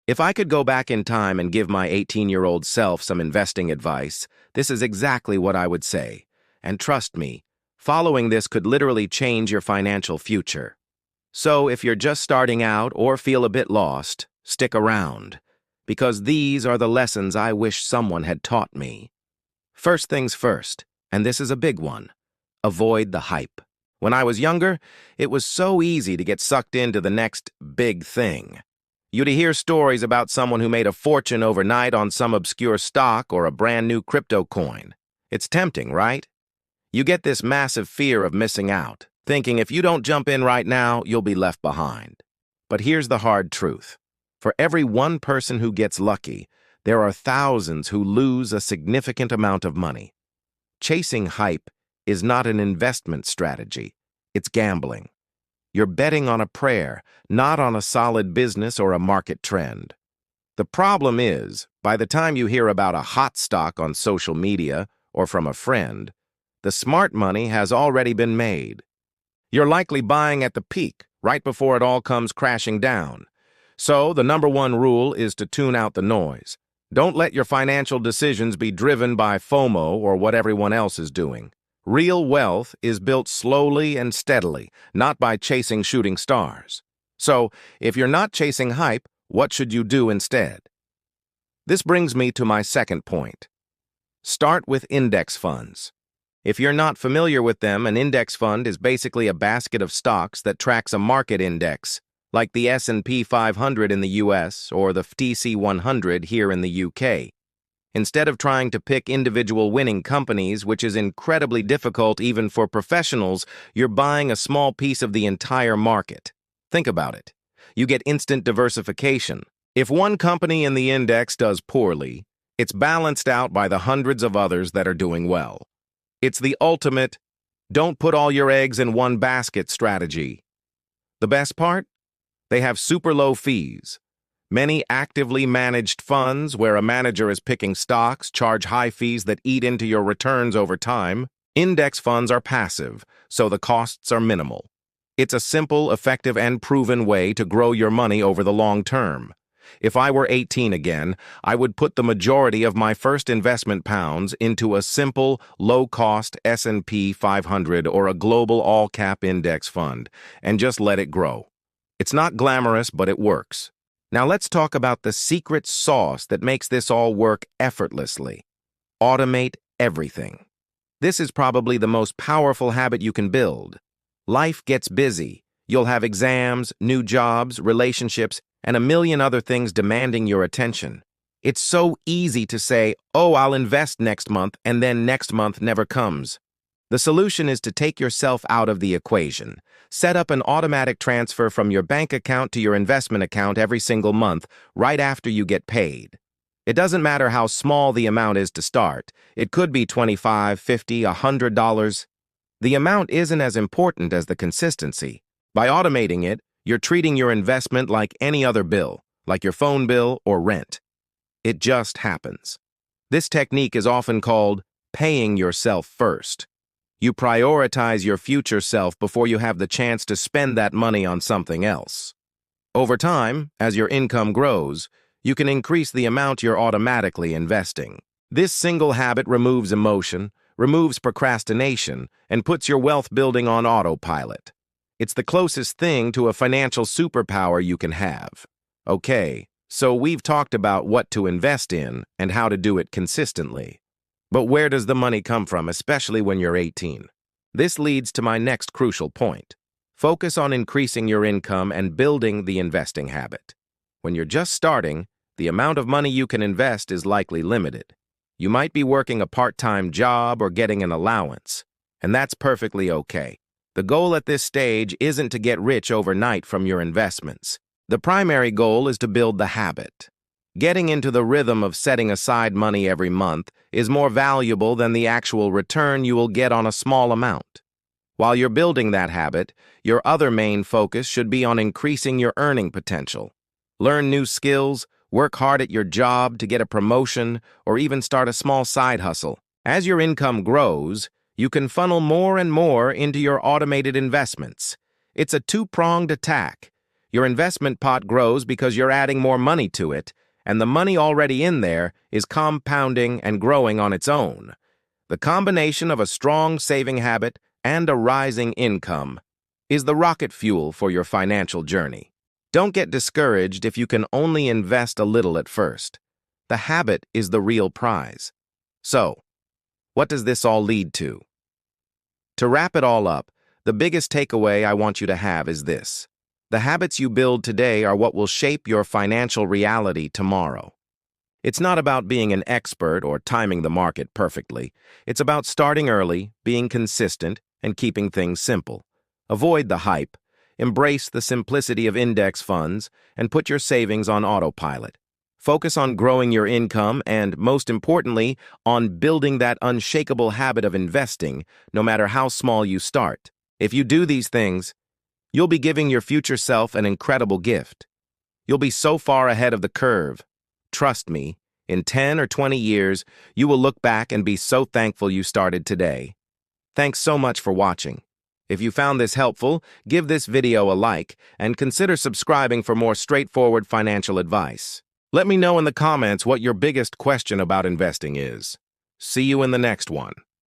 If I could go back in time and give my 18-year-old self some investing advice, this is exactly what I would say. And trust me, following this could literally change your financial future. So if you're just starting out or feel a bit lost, stick around, because these are the lessons I wish someone had taught me. First things first, and this is a big one, avoid the hype. When I was younger, it was so easy to get sucked into the next big thing. You'd hear stories about someone who made a fortune overnight on some obscure stock or a brand new crypto coin. It's tempting, right? You get this massive fear of missing out, thinking if you don't jump in right now, you'll be left behind. But here's the hard truth. For every one person who gets lucky, there are thousands who lose a significant amount of money. Chasing hype is not an investment strategy. It's gambling. You're betting on a prayer, not on a solid business or a market trend. The problem is, by the time you hear about a hot stock on social media or from a friend, the smart money has already been made. You're likely buying at the peak, right before it all comes crashing down. So, the number one rule is to tune out the noise. Don't let your financial decisions be driven by FOMO or what everyone else is doing. Real wealth is built slowly and steadily, not by chasing shooting stars. So, if you're not chasing hype, what should you do instead? This brings me to my second point. Start with index funds. If you're not familiar with them, an index fund is basically a basket of stocks that tracks a market index, like the S&P 500 in the US or the FTSE 100 here in the UK. Instead of trying to pick individual winning companies, which is incredibly difficult even for professionals, you're buying a small piece of the entire market. Think about it. You get instant diversification. If one company in the index does poorly, it's balanced out by the hundreds of others that are doing well. It's the ultimate, don't put all your eggs in one basket strategy. The best part? They have super low fees. Many actively managed funds, where a manager is picking stocks, charge high fees that eat into your returns over time. Index funds are passive, so the costs are minimal. It's a simple, effective, and proven way to grow your money over the long term. If I were 18 again, I would put the majority of my first investment pounds into a simple, low-cost S&P 500 or a global all-cap index fund, and just let it grow. It's not glamorous, but it works. Now let's talk about the secret sauce that makes this all work effortlessly. Automate everything. This is probably the most powerful habit you can build. Life gets busy. You'll have exams, new jobs, relationships, and a million other things demanding your attention. It's so easy to say, oh, I'll invest next month, and then next month never comes. The solution is to take yourself out of the equation. Set up an automatic transfer from your bank account to your investment account every single month, right after you get paid. It doesn't matter how small the amount is to start. It could be $25, $50, $100. The amount isn't as important as the consistency. By automating it, you're treating your investment like any other bill, like your phone bill or rent. It just happens. This technique is often called paying yourself first. You prioritize your future self before you have the chance to spend that money on something else. Over time, as your income grows, you can increase the amount you're automatically investing. This single habit removes emotion, removes procrastination, and puts your wealth building on autopilot. It's the closest thing to a financial superpower you can have. Okay, so we've talked about what to invest in and how to do it consistently. But where does the money come from, especially when you're 18? This leads to my next crucial point. Focus on increasing your income and building the investing habit. When you're just starting, the amount of money you can invest is likely limited. You might be working a part-time job or getting an allowance, and that's perfectly okay. The goal at this stage isn't to get rich overnight from your investments. The primary goal is to build the habit. Getting into the rhythm of setting aside money every month is more valuable than the actual return you will get on a small amount. While you're building that habit, your other main focus should be on increasing your earning potential. Learn new skills, work hard at your job to get a promotion, or even start a small side hustle. As your income grows, you can funnel more and more into your automated investments. It's a two-pronged attack. Your investment pot grows because you're adding more money to it, and the money already in there is compounding and growing on its own. The combination of a strong saving habit and a rising income is the rocket fuel for your financial journey. Don't get discouraged if you can only invest a little at first. The habit is the real prize. So, what does this all lead to? To wrap it all up, the biggest takeaway I want you to have is this. The habits you build today are what will shape your financial reality tomorrow. It's not about being an expert or timing the market perfectly. It's about starting early, being consistent, and keeping things simple. Avoid the hype, embrace the simplicity of index funds, and put your savings on autopilot. Focus on growing your income and, most importantly, on building that unshakable habit of investing, no matter how small you start. If you do these things, you'll be giving your future self an incredible gift. You'll be so far ahead of the curve. Trust me, in 10 or 20 years, you will look back and be so thankful you started today. Thanks so much for watching. If you found this helpful, give this video a like and consider subscribing for more straightforward financial advice. Let me know in the comments what your biggest question about investing is. See you in the next one.